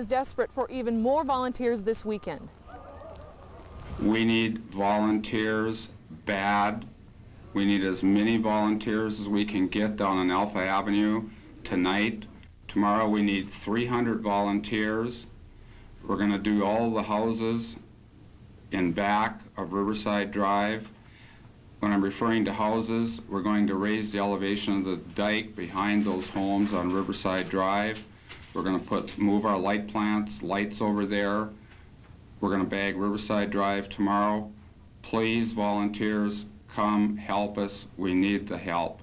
is desperate for even more volunteers this weekend. We need volunteers bad. We need as many volunteers as we can get down on Alpha Avenue tonight. Tomorrow we need 300 volunteers. We're going to do all the houses in back of Riverside Drive. When I'm referring to houses, we're going to raise the elevation of the dike behind those homes on Riverside Drive. We're going to move our light plants, lights over there. We're going to bag Riverside Drive tomorrow. Please, volunteers, come help us. We need the help.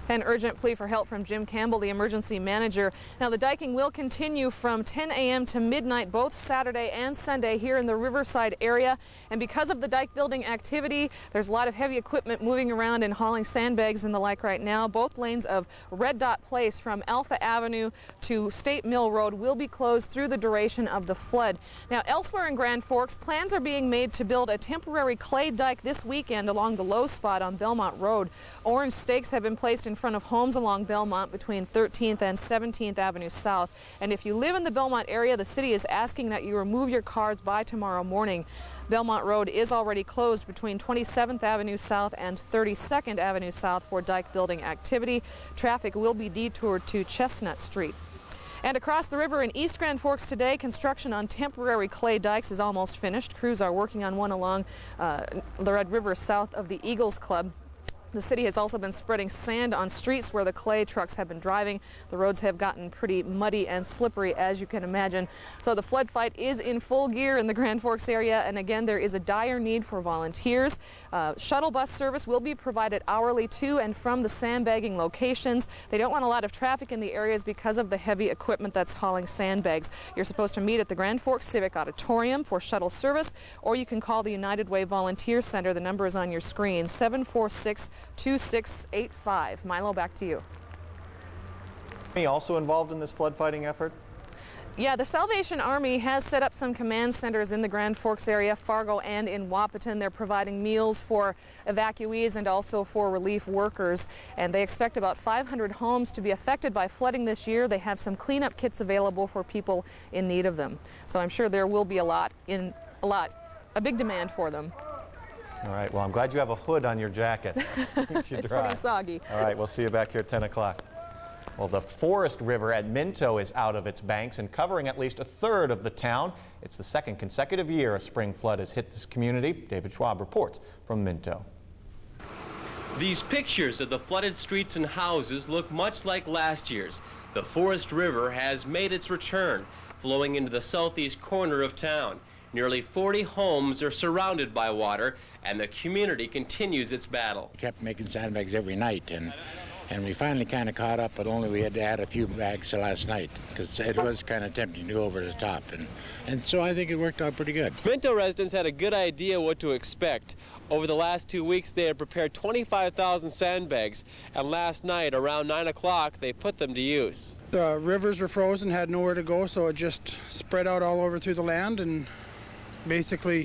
An urgent plea for help from Jim Campbell, the emergency manager. Now, the diking will continue from 10 a.m. to midnight, both Saturday and Sunday here in the Riverside area. And because of the dike building activity, there's a lot of heavy equipment moving around and hauling sandbags and the like right now. Both lanes of Red Dot Place from Alpha Avenue to State Mill Road will be closed through the duration of the flood. Now, elsewhere in Grand Forks, plans are being made to build a temporary clay dike this weekend along the low spot on Belmont Road. Orange stakes have been placed in front of homes along Belmont between 13th and 17th Avenue South. And if you live in the Belmont area, the city is asking that you remove your cars by tomorrow morning. Belmont Road is already closed between 27th Avenue South and 32nd Avenue South for dike building activity. Traffic will be detoured to Chestnut Street. And across the river in East Grand Forks today, construction on temporary clay dikes is almost finished. Crews are working on one along the Red River south of the Eagles Club. The city has also been spreading sand on streets where the clay trucks have been driving. The roads have gotten pretty muddy and slippery, as you can imagine. So the flood fight is in full gear in the Grand Forks area, and again, there is a dire need for volunteers. Shuttle bus service will be provided hourly to and from the sandbagging locations. They don't want a lot of traffic in the areas because of the heavy equipment that's hauling sandbags. You're supposed to meet at the Grand Forks Civic Auditorium for shuttle service, or you can call the United Way Volunteer Center. The number is on your screen, 746-2685. Milo, back to you. Also involved in this flood fighting effort? Yeah, the Salvation Army has set up some command centers in the Grand Forks area, Fargo and in Wahpeton. They're providing meals for evacuees and also for relief workers. And they expect about 500 homes to be affected by flooding this year. They have some cleanup kits available for people in need of them. So I'm sure there will be a big demand for them. All right, well, I'm glad you have a hood on your jacket. It's pretty soggy. All right, we'll see you back here at 10 o'clock. Well, the Forest River at Minto is out of its banks and covering at least a third of the town. It's the second consecutive year a spring flood has hit this community. David Schwab reports from Minto. These pictures of the flooded streets and houses look much like last year's. The Forest River has made its return, flowing into the southeast corner of town. Nearly 40 homes are surrounded by water, and the community continues its battle. We kept making sandbags every night, and we finally kind of caught up, but only we had to add a few bags last night because it was kind of tempting to go over the top, and so I think it worked out pretty good. Minto residents had a good idea what to expect. Over the last 2 weeks, they had prepared 25,000 sandbags, and last night, around 9 o'clock, they put them to use. The rivers were frozen, had nowhere to go, so it just spread out all over through the land, and basically,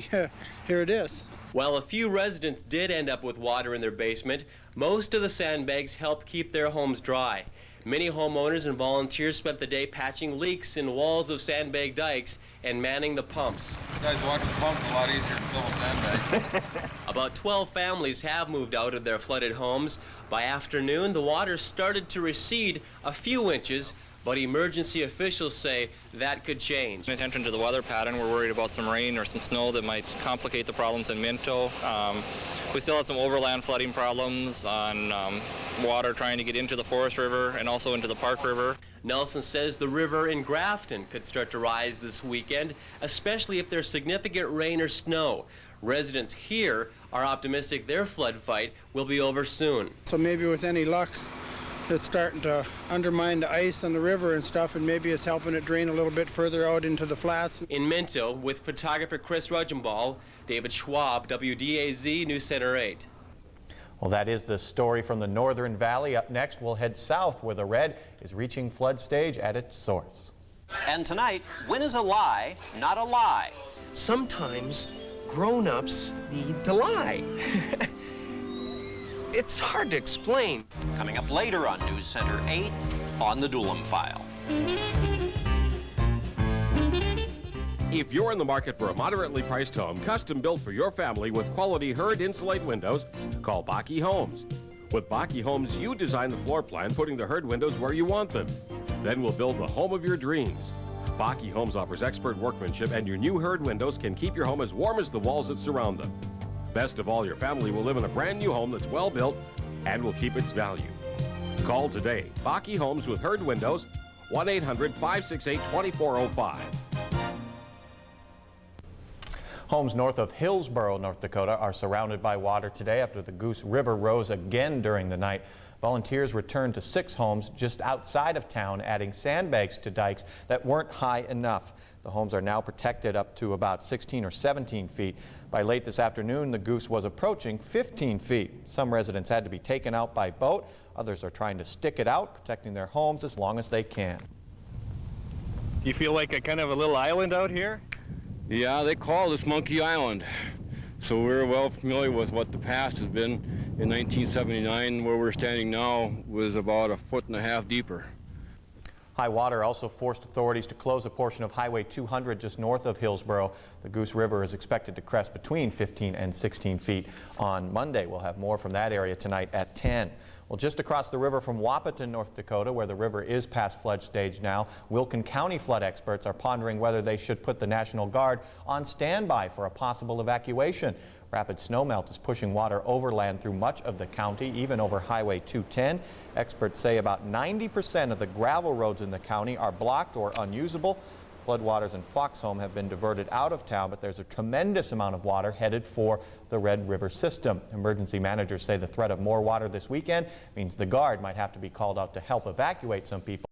here it is. While a few residents did end up with water in their basement, most of the sandbags helped keep their homes dry. Many homeowners and volunteers spent the day patching leaks in walls of sandbag dikes and manning the pumps. Guys, watching the pumps a lot easier to fill a sandbag. About 12 families have moved out of their flooded homes. By afternoon, the water started to recede a few inches, but emergency officials say that could change. Paying attention to the weather pattern, we're worried about some rain or some snow that might complicate the problems in Minto. We still have some overland flooding problems on water trying to get into the Forest River and also into the Park River. Nelson says the river in Grafton could start to rise this weekend, especially if there's significant rain or snow. Residents here are optimistic their flood fight will be over soon. So maybe with any luck, it's starting to undermine the ice on the river and stuff, and maybe it's helping it drain a little bit further out into the flats. In Minto, with photographer Chris Rudgenball, David Schwab, WDAZ News Center 8. Well, that is the story from the Northern Valley. Up next, we'll head south where the red is reaching flood stage at its source. And tonight, when is a lie not a lie? Sometimes grown-ups need to lie. It's hard to explain. Coming up later on News Center 8 on the Doolin File. If you're in the market for a moderately priced home, custom built for your family with quality Hurd Insulate windows, call Bakke Homes. With Bakke Homes, you design the floor plan, putting the Hurd windows where you want them. Then we'll build the home of your dreams. Bakke Homes offers expert workmanship, and your new Hurd windows can keep your home as warm as the walls that surround them. Best of all, your family will live in a brand new home that's well built and will keep its value. Call today. Bakke Homes with Hurd windows, 1-800-568-2405. Homes north of Hillsboro, North Dakota are surrounded by water today after the Goose River rose again during the night. Volunteers returned to 6 homes just outside of town, adding sandbags to dikes that weren't high enough. The homes are now protected up to about 16 or 17 feet. By late this afternoon, the Goose was approaching 15 feet. Some residents had to be taken out by boat. Others are trying to stick it out, protecting their homes as long as they can. You feel like a kind of a little island out here? Yeah, they call this Monkey Island. So we're well familiar with what the past has been. In 1979, where we're standing now, was about 1.5 feet deeper. High water also forced authorities to close a portion of Highway 200 just north of Hillsboro. The Goose River is expected to crest between 15 and 16 feet on Monday. We'll have more from that area tonight at 10. Well, just across the river from Wahpeton, North Dakota, where the river is past flood stage now, Wilkin County flood experts are pondering whether they should put the National Guard on standby for a possible evacuation. Rapid snowmelt is pushing water overland through much of the county, even over Highway 210. Experts say about 90% of the gravel roads in the county are blocked or unusable. Floodwaters in Foxhome have been diverted out of town, but there's a tremendous amount of water headed for the Red River system. Emergency managers say the threat of more water this weekend means the Guard might have to be called out to help evacuate some people.